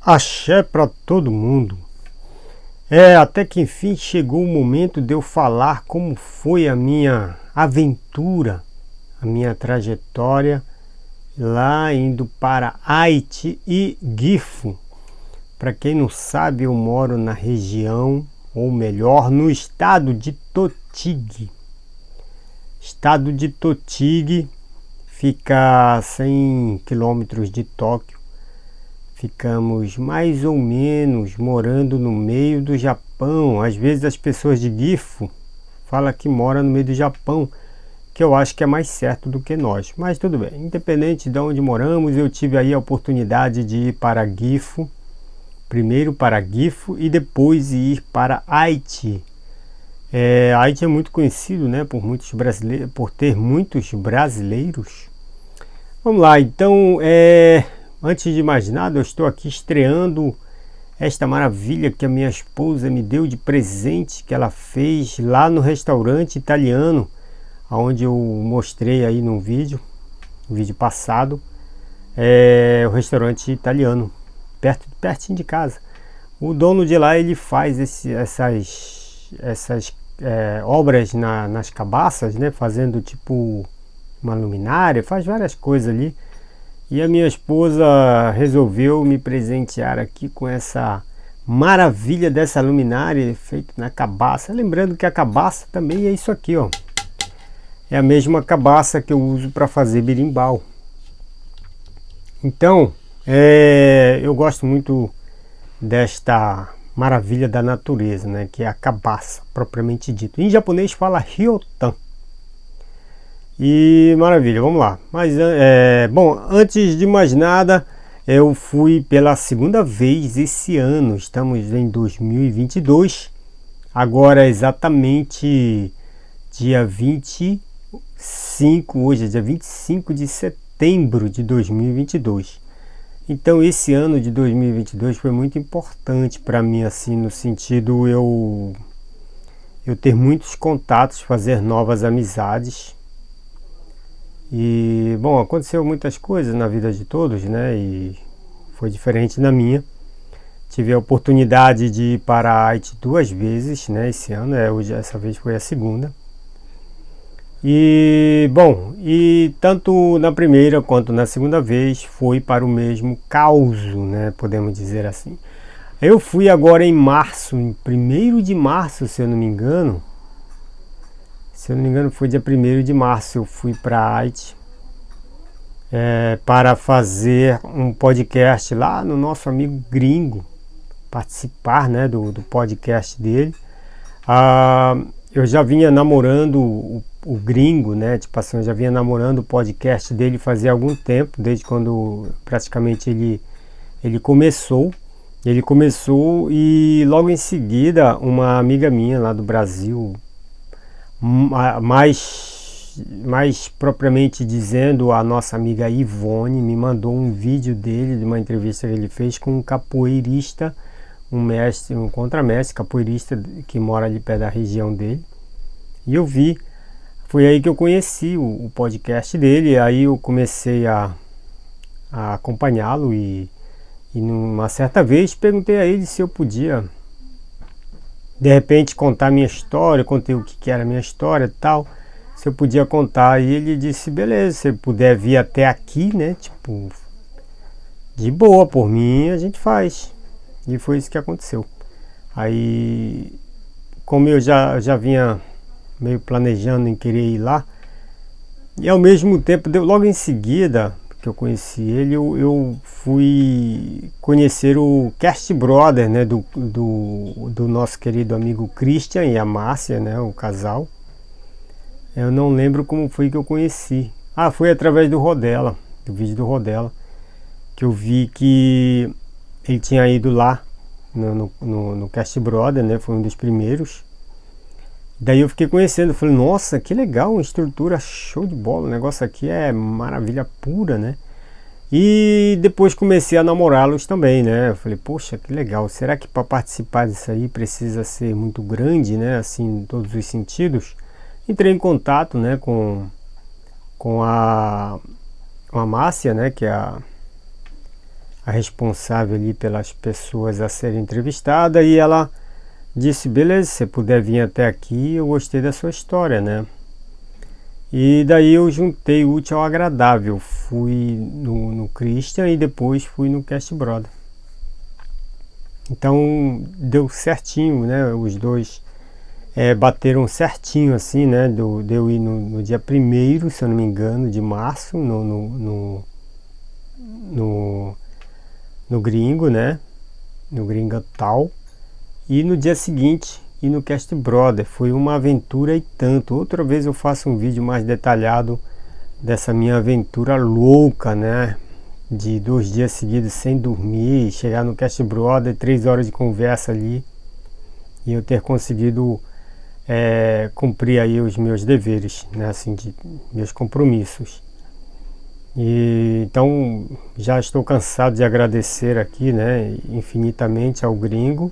Axé para todo mundo. Até que enfim chegou o momento de eu falar como foi a minha aventura, a minha trajetória lá indo para Haiti e Gifu. Para quem não sabe, eu moro na região, ou melhor, no estado de Totigue. Estado de Totigue fica a 100 quilômetros de Tóquio. Ficamos mais ou menos morando no meio do Japão. Às vezes as pessoas de Gifu falam que mora no meio do Japão, que eu acho que é mais certo do que nós. Mas tudo bem, independente de onde moramos, eu tive aí a oportunidade de ir para Gifu. Primeiro para Gifu e depois ir para Haiti. Haiti é muito conhecido, né, por ter muitos brasileiros. Vamos lá, então, antes de mais nada, eu estou aqui estreando esta maravilha que a minha esposa me deu de presente, que ela fez lá no restaurante italiano, onde eu mostrei aí no vídeo passado, o restaurante italiano, pertinho de casa. O dono de lá, ele faz essas obras nas cabaças, né, fazendo tipo uma luminária, faz várias coisas ali. E a minha esposa resolveu me presentear aqui com essa maravilha dessa luminária feita na cabaça. Lembrando que a cabaça também é isso aqui, ó. É a mesma cabaça que eu uso para fazer berimbau. Então, eu gosto muito desta maravilha da natureza, né? Que é a cabaça, propriamente dito. Em japonês fala ryotan. E maravilha, vamos lá. Mas bom, antes de mais nada, eu fui pela segunda vez esse ano. Estamos em 2022. Agora exatamente dia 25, hoje é dia 25 de setembro de 2022. Então esse ano de 2022 foi muito importante para mim, assim, no sentido eu ter muitos contatos, fazer novas amizades. E, bom, aconteceu muitas coisas na vida de todos, né? E foi diferente na minha. Tive a oportunidade de ir para Haiti 2 vezes, né? Esse ano, essa vez foi a segunda. E, bom, tanto na primeira quanto na segunda vez foi para o mesmo causo, né? Podemos dizer assim. Eu fui agora em março, em 1º de março, se eu não me engano. Se eu não me engano, foi dia 1º de março, eu fui para Haiti para fazer um podcast lá no nosso amigo gringo, participar, né, do podcast dele. Eu já vinha namorando o gringo, né, tipo assim, eu já vinha namorando o podcast dele fazia algum tempo, desde quando praticamente ele começou. Ele começou e logo em seguida uma amiga minha lá do Brasil, mais propriamente dizendo, a nossa amiga Ivone, me mandou um vídeo dele, de uma entrevista que ele fez com um capoeirista, um contramestre capoeirista que mora ali perto da região dele. E eu vi, foi aí que eu conheci o podcast dele. Aí eu comecei a acompanhá-lo e numa certa vez perguntei a ele se eu podia de repente contar minha história. Eu contei o que era a minha história e tal, se eu podia contar. E ele disse, beleza, se puder vir até aqui, né, tipo, de boa, por mim a gente faz. E foi isso que aconteceu. Aí, como eu já vinha meio planejando em querer ir lá, e ao mesmo tempo, logo em seguida que eu conheci ele, eu fui conhecer o Cast Brother, né, do nosso querido amigo Christian e a Márcia, né, o casal. Eu não lembro como foi que eu conheci. Foi através do Rodela, do vídeo do Rodela, que eu vi que ele tinha ido lá no Cast Brother, né, foi um dos primeiros. Daí eu fiquei conhecendo, falei, nossa, que legal, uma estrutura show de bola, o negócio aqui é maravilha pura, né? E depois comecei a namorá-los também, né? Eu falei, poxa, que legal, será que para participar disso aí precisa ser muito grande, né? Assim, em todos os sentidos. Entrei em contato, né, com a Márcia, né, que é a responsável ali pelas pessoas a serem entrevistadas, e ela disse, beleza, se você puder vir até aqui, eu gostei da sua história, né? E daí eu juntei o útil ao agradável, fui no Christian e depois fui no Cast Brother. Então deu certinho, né? Os dois bateram certinho assim, né? Deu ir no dia 1º, se eu não me engano, de março, no Gringo, né? No Gringa Tal. E no dia seguinte, ir no Cast Brother. Foi uma aventura e tanto. Outra vez eu faço um vídeo mais detalhado dessa minha aventura louca, né? De 2 dias seguidos sem dormir, chegar no Cast Brother, 3 horas de conversa ali, e eu ter conseguido cumprir aí os meus deveres, né? Assim, de meus compromissos. E então já estou cansado de agradecer aqui, né, infinitamente ao Gringo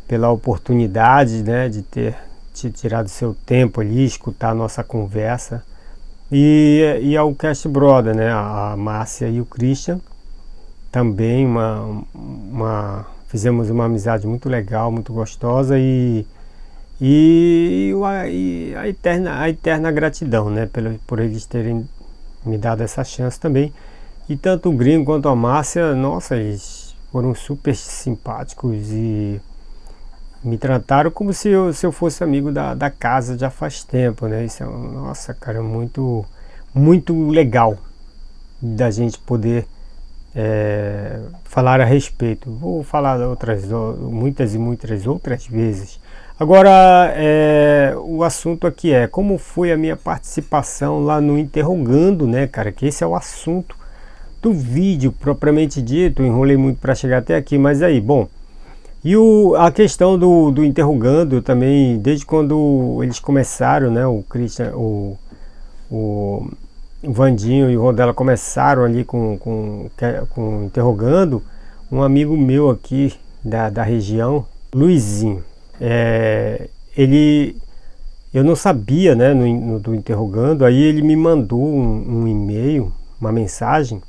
pela oportunidade, né, de ter tirado seu tempo ali, escutar a nossa conversa, e ao Cast Brother, né, a Márcia e o Christian também fizemos uma amizade muito legal, muito gostosa, e a eterna gratidão, né, por eles terem me dado essa chance também. E tanto o Gringo quanto a Márcia, nossa, eles foram super simpáticos e me trataram como se eu fosse amigo da casa já faz tempo, né? Isso é, nossa, cara, muito, muito legal da gente poder falar a respeito. Vou falar muitas e muitas outras vezes. Agora, o assunto aqui é como foi a minha participação lá no Interrogando, né, cara? Que esse é o assunto do vídeo propriamente dito. Eu enrolei muito para chegar até aqui, mas aí, bom. E a questão do Interrogando também, desde quando eles começaram, né? O Christian, o Vandinho e o Rodela começaram ali com Interrogando, um amigo meu aqui da região, Luizinho. Eu não sabia, né, do Interrogando, aí ele me mandou um e-mail, uma mensagem,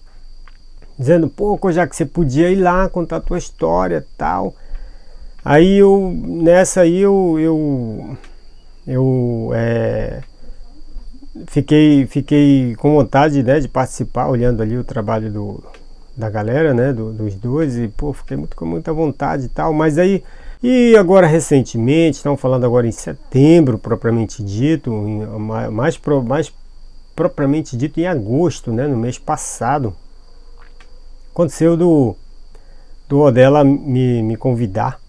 dizendo, pô, já que você podia ir lá contar a tua história e tal. Aí nessa aí eu fiquei com vontade, né, de participar, olhando ali o trabalho da galera, né, dos dois, e pô, fiquei com muita vontade e tal, mas aí. E agora recentemente, estamos falando agora em setembro, propriamente dito, mais propriamente dito em agosto, né, no mês passado, aconteceu do Rodela me convidar,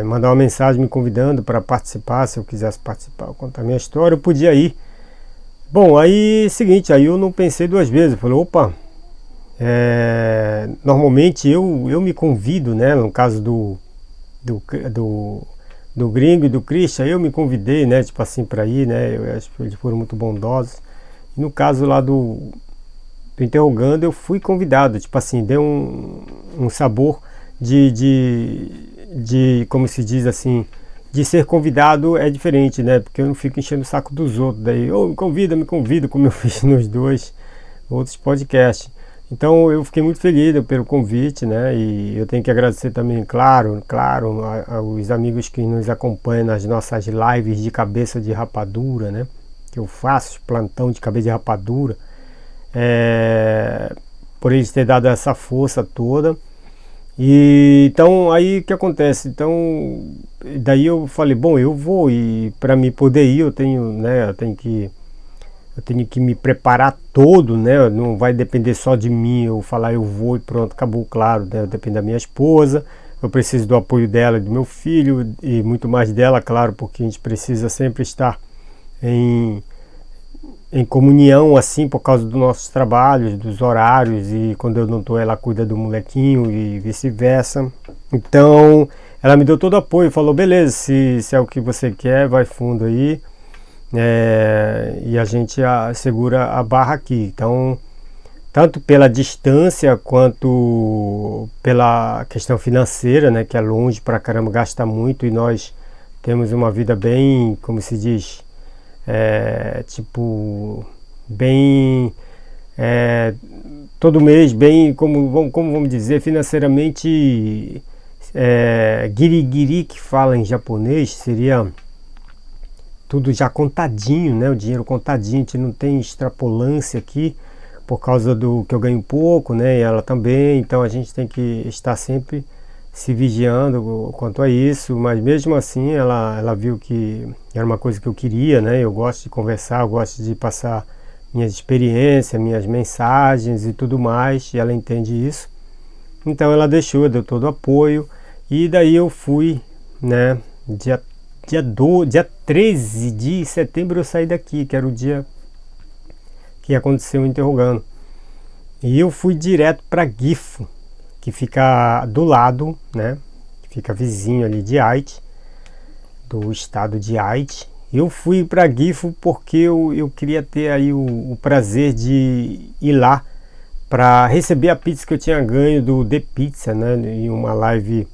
mandar uma mensagem me convidando para participar, se eu quisesse participar, contar minha história, eu podia ir. Bom, aí seguinte, aí eu não pensei 2 vezes, eu falei, opa, normalmente eu me convido, né, no caso do Gringo e do Christian, eu me convidei, né, tipo assim, para ir, né, eu acho que eles foram muito bondosos. E no caso lá do Interrogando, eu fui convidado, tipo assim, deu um sabor de como se diz assim, de ser convidado é diferente, né, porque eu não fico enchendo o saco dos outros, daí, me convida, como eu fiz nos 2 outros podcasts. Então eu fiquei muito feliz pelo convite, né? E eu tenho que agradecer também, claro, aos amigos que nos acompanham nas nossas lives de cabeça de rapadura, né? Que eu faço plantão de cabeça de rapadura, por eles terem dado essa força toda. E então aí o que acontece? Então daí eu falei, bom, eu vou, e para mim poder ir eu tenho que me preparar todo, né? Não vai depender só de mim, eu falar eu vou e pronto, acabou, claro, né? Depende da minha esposa, eu preciso do apoio dela e do meu filho, e muito mais dela, claro, porque a gente precisa sempre estar em comunhão, assim, por causa dos nossos trabalhos, dos horários, e quando eu não estou, ela cuida do molequinho e vice-versa. Então, ela me deu todo o apoio, falou, beleza, se é o que você quer, vai fundo aí. E a gente segura a barra aqui. Então, tanto pela distância quanto pela questão financeira, né, que é longe pra caramba, gasta muito, e nós temos uma vida bem, como se diz, bem todo mês, bem, como vamos dizer, financeiramente, guiri-guiri, que fala em japonês, seria tudo já contadinho, né? O dinheiro contadinho, a gente não tem extrapolância aqui, por causa do que eu ganho pouco, né? E ela também, então a gente tem que estar sempre se vigiando quanto a isso, mas mesmo assim ela viu que era uma coisa que eu queria, né? Eu gosto de conversar, eu gosto de passar minhas experiências, minhas mensagens e tudo mais, e ela entende isso. Então ela deixou, deu todo o apoio, e daí eu fui, né? Dia 13 de setembro eu saí daqui, que era o dia que aconteceu o Interrogando. E eu fui direto para Gifu, que fica do lado, né? Fica vizinho ali de Aichi, do estado de Aichi. Eu fui para Gifu porque eu queria ter aí o prazer de ir lá para receber a pizza que eu tinha ganho do The Pizza, né? Em uma live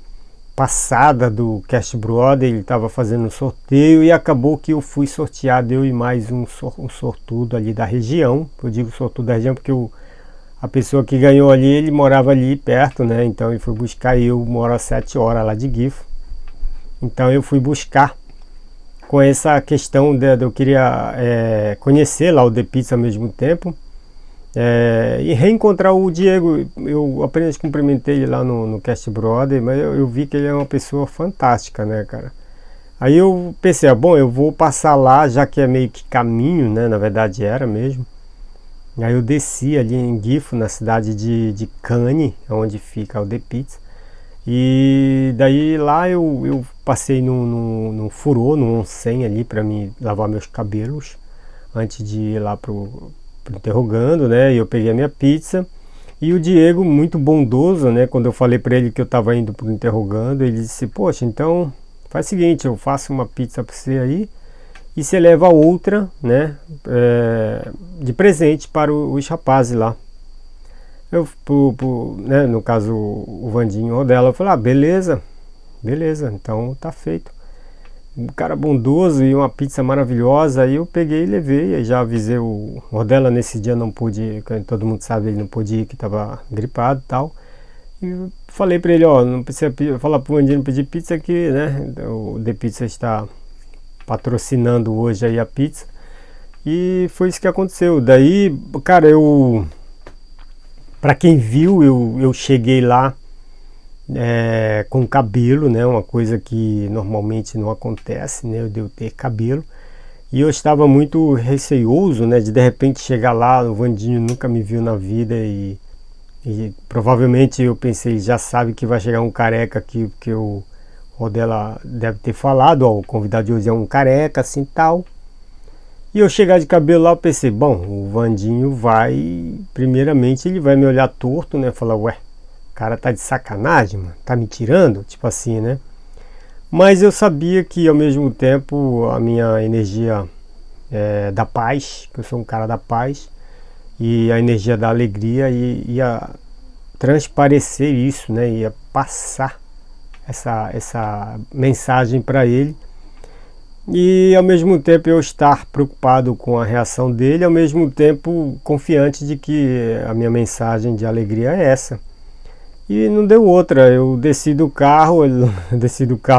passada do Cast Brother, ele estava fazendo um sorteio e acabou que eu fui sorteado, eu e mais um sortudo ali da região. Eu digo sortudo da região porque a pessoa que ganhou ali, ele morava ali perto, né? Então ele foi buscar, eu moro a 7 horas lá de Gifu. Então eu fui buscar com essa questão de eu queria conhecer lá o The Pizza ao mesmo tempo. E reencontrar o Diego. Eu apenas cumprimentei ele lá no Cast Brother, mas eu vi que ele é uma pessoa fantástica, né, cara? Aí eu pensei, bom, eu vou passar lá, já que é meio que caminho, né? Na verdade era mesmo. Aí eu desci ali em Gifu, na cidade de Kane, onde fica o The Pizza. E daí lá eu passei num furô, num onsen ali para me lavar meus cabelos antes de ir lá pro Interrogando, né? E eu peguei a minha pizza. E o Diego, muito bondoso, né? Quando eu falei para ele que eu estava indo pro Interrogando, ele disse: poxa, então faz o seguinte, eu faço uma pizza para você aí e você leva outra, né? De presente para os rapazes lá. Né, no caso o Vandinho Rodela, eu falei: beleza, então tá feito. Um cara bondoso e uma pizza maravilhosa. Aí eu peguei e levei. Aí já avisei o Rodela, nesse dia não pôde, todo mundo sabe, ele não pôde ir, que tava gripado e tal. E falei pra ele: não precisa falar pro Vandinho pedir pizza, que, né, o The Pizza está patrocinando hoje aí a pizza. E foi isso que aconteceu. Daí, cara, pra quem viu, eu cheguei lá com cabelo, né? Uma coisa que normalmente não acontece, né? De eu ter cabelo. E eu estava muito receoso, né? De repente chegar lá, o Vandinho nunca me viu na vida e provavelmente eu pensei, já sabe que vai chegar um careca aqui, porque o Rodela deve ter falado, o convidado de hoje é um careca, assim, tal. E eu chegar de cabelo lá, eu pensei, bom, o Vandinho primeiramente ele vai me olhar torto, né? Falar: ué, o cara tá de sacanagem, mano, tá me tirando? Tipo assim, né? Mas eu sabia que ao mesmo tempo a minha energia da paz, que eu sou um cara da paz, e a energia da alegria ia transparecer isso, né? Ia passar essa mensagem para ele. E ao mesmo tempo eu estar preocupado com a reação dele, ao mesmo tempo confiante de que a minha mensagem de alegria é essa. E não deu outra, eu desci do carro,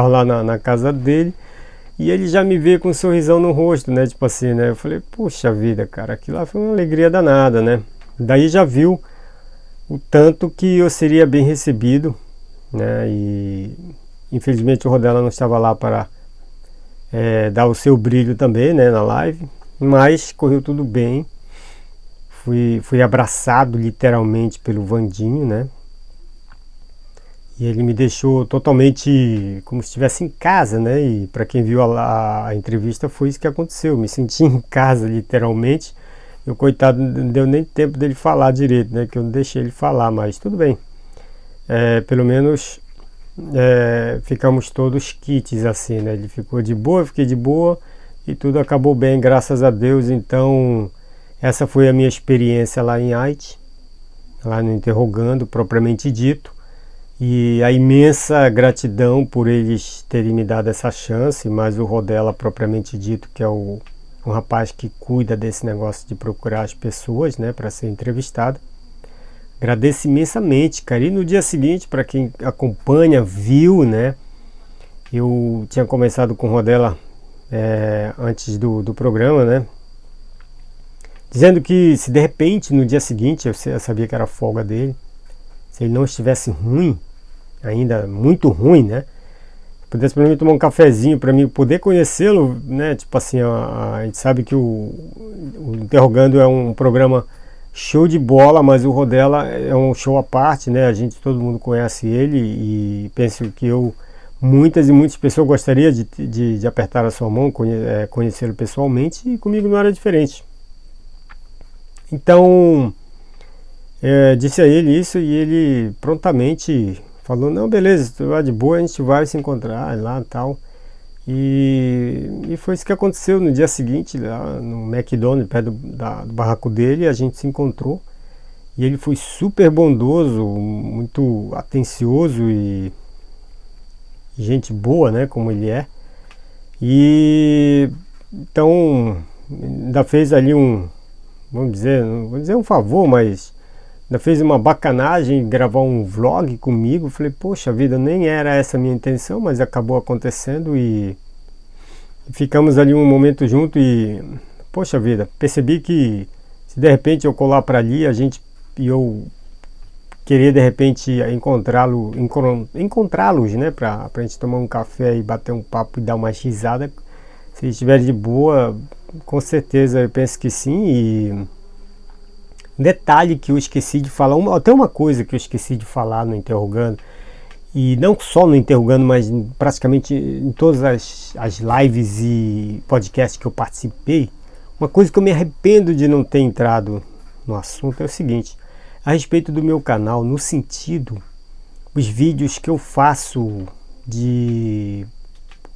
lá na casa dele, e ele já me veio com um sorrisão no rosto, né? Tipo assim, né? Eu falei: puxa vida, cara, aquilo lá foi uma alegria danada, né? Daí já viu o tanto que eu seria bem recebido, né? E infelizmente o Rodela não estava lá para dar o seu brilho também, né, na live, mas correu tudo bem. Fui abraçado literalmente pelo Vandinho, né? E ele me deixou totalmente como se estivesse em casa, né? E para quem viu a entrevista, foi isso que aconteceu. Eu me senti em casa, literalmente. Eu, coitado, não deu nem tempo dele falar direito, né? Que eu não deixei ele falar, mas tudo bem. Pelo menos ficamos todos quites, assim, né? Ele ficou de boa, eu fiquei de boa e tudo acabou bem, graças a Deus. Então, essa foi a minha experiência lá em Aichi, lá no Interrogando, propriamente dito. E a imensa gratidão por eles terem me dado essa chance, mas o Rodela, propriamente dito, que é um rapaz que cuida desse negócio de procurar as pessoas, né, para ser entrevistado, Agradeço imensamente, cara. E no dia seguinte, para quem acompanha, viu, né? Eu tinha começado com o Rodela antes do programa, né? Dizendo que se de repente no dia seguinte, eu sabia que era a folga dele, se ele não estivesse ruim, ainda muito ruim, né? Pudesse para mim tomar um cafezinho para mim poder conhecê-lo, né? Tipo assim, a gente sabe que o Interrogando é um programa show de bola, mas o Rodela é um show à parte, né? Todo mundo conhece ele e penso que muitas e muitas pessoas gostariam de apertar a sua mão, conhecê-lo pessoalmente, e comigo não era diferente. Então, disse a ele isso e ele prontamente falou, não, beleza, tu vai de boa, a gente vai se encontrar lá e tal. E foi isso que aconteceu no dia seguinte, lá no McDonald's, perto do barraco dele, a gente se encontrou. E ele foi super bondoso, muito atencioso e gente boa, né, como ele é. E então ainda fez ali vamos dizer, não vou dizer um favor, mas ainda fez uma bacanagem, gravar um vlog comigo. Falei, poxa vida, nem era essa a minha intenção, mas acabou acontecendo e ficamos ali um momento junto e, poxa vida, percebi que se de repente eu colar para ali, eu queria de repente encontrá-los, né, pra gente tomar um café e bater um papo e dar uma risada, se estiver de boa, com certeza eu penso que sim. E detalhe que eu esqueci de falar, até uma coisa que eu esqueci de falar no Interrogando, e não só no Interrogando, mas praticamente em todas as lives e podcasts que eu participei, uma coisa que eu me arrependo de não ter entrado no assunto é o seguinte, a respeito do meu canal, no sentido, os vídeos que eu faço de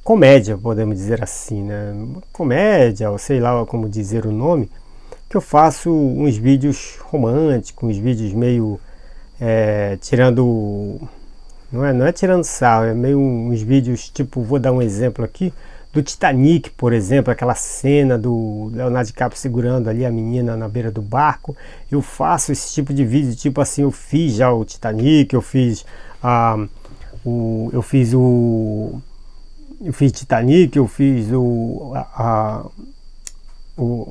comédia, podemos dizer assim, né? Comédia, ou sei lá como dizer o nome, que eu faço uns vídeos românticos, uns vídeos meio tirando, não é tirando sal, é meio uns vídeos tipo, vou dar um exemplo aqui, do Titanic, por exemplo, aquela cena do Leonardo DiCaprio segurando ali a menina na beira do barco. Eu faço esse tipo de vídeo, tipo assim, eu fiz já o Titanic, eu fiz Titanic, eu fiz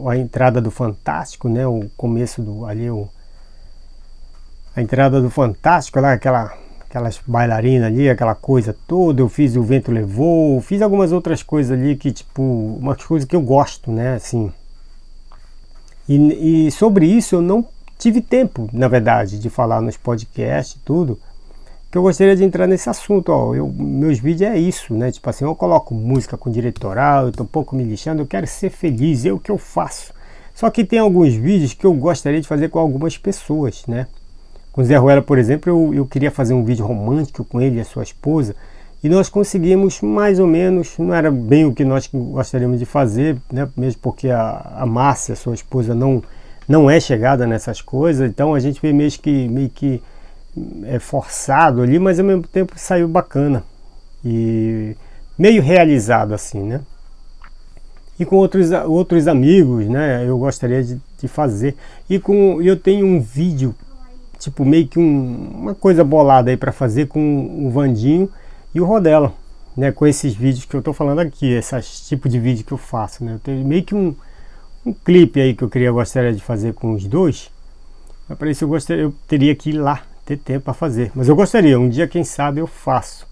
a entrada do Fantástico, né? O começo a entrada do Fantástico lá, aquelas bailarinas ali, aquela coisa toda. Eu fiz O Vento Levou, fiz algumas outras coisas ali que tipo, umas coisas que eu gosto, né? Assim. E sobre isso eu não tive tempo, na verdade, de falar nos podcasts e tudo. Que eu gostaria de entrar nesse assunto, ó, meus vídeos é isso, né, tipo assim, eu coloco música com direitoral, eu tô um pouco me lixando, eu quero ser feliz, é o que eu faço. Só que tem alguns vídeos que eu gostaria de fazer com algumas pessoas, né, com o Zé Ruela, por exemplo, eu queria fazer um vídeo romântico com ele e a sua esposa, e nós conseguimos mais ou menos, não era bem o que nós gostaríamos de fazer, né, mesmo porque a Márcia, sua esposa, não é chegada nessas coisas, então a gente meio que forçado ali, mas ao mesmo tempo saiu bacana e meio realizado assim, né? E com outros amigos, né? Eu gostaria de fazer. E eu tenho um vídeo, tipo meio que uma coisa bolada aí para fazer com o Vandinho e o Rodela, né? Com esses vídeos que eu tô falando aqui, esses tipo de vídeo que eu faço, né? Eu tenho meio que um clipe aí que eu gostaria de fazer com os dois. Mas para isso eu teria que ir lá, ter tempo para fazer, mas eu gostaria, um dia quem sabe eu faço.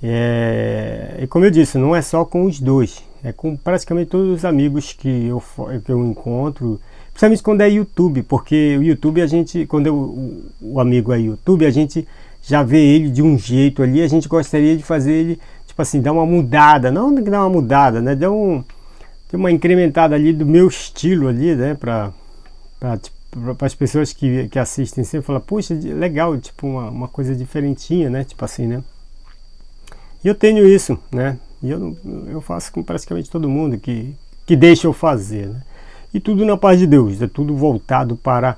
E como eu disse, não é só com os dois, é com praticamente todos os amigos que eu encontro, principalmente quando é YouTube, porque o YouTube quando o amigo é YouTube, a gente já vê ele de um jeito ali, a gente gostaria de fazer ele, tipo assim, dar uma mudada, não dar uma mudada, né, dar uma incrementada ali do meu estilo ali, né, para as pessoas que assistem sempre falam, poxa, legal, tipo uma coisa diferentinha, né, tipo assim, né. E eu tenho isso, né, e eu faço com praticamente todo mundo que deixa eu fazer, né. E tudo na paz de Deus, é tudo voltado para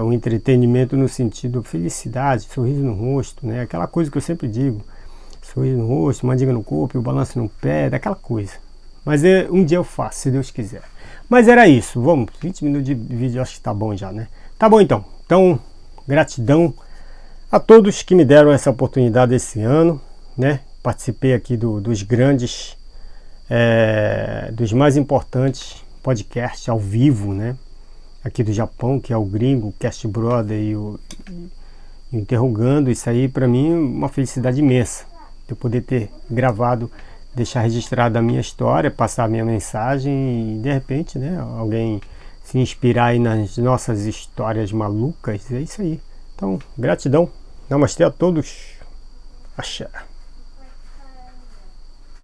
o entretenimento no sentido felicidade, sorriso no rosto, né, aquela coisa que eu sempre digo, sorriso no rosto, mandinga no corpo, o balanço no pé, daquela coisa. Mas um dia eu faço, se Deus quiser. Mas era isso, vamos, 20 minutos de vídeo, acho que tá bom já, né? Tá bom então. Então, gratidão a todos que me deram essa oportunidade esse ano, né? Participei aqui dos grandes, dos mais importantes podcasts ao vivo, né? Aqui do Japão, que é o Gringo, o Cast Brother e o Interrogando. Isso aí para mim é uma felicidade imensa, de eu poder ter gravado, deixar registrada a minha história, passar a minha mensagem e de repente, né, alguém se inspirar aí nas nossas histórias malucas. É isso aí. Então, gratidão. Namastê a todos. Axé.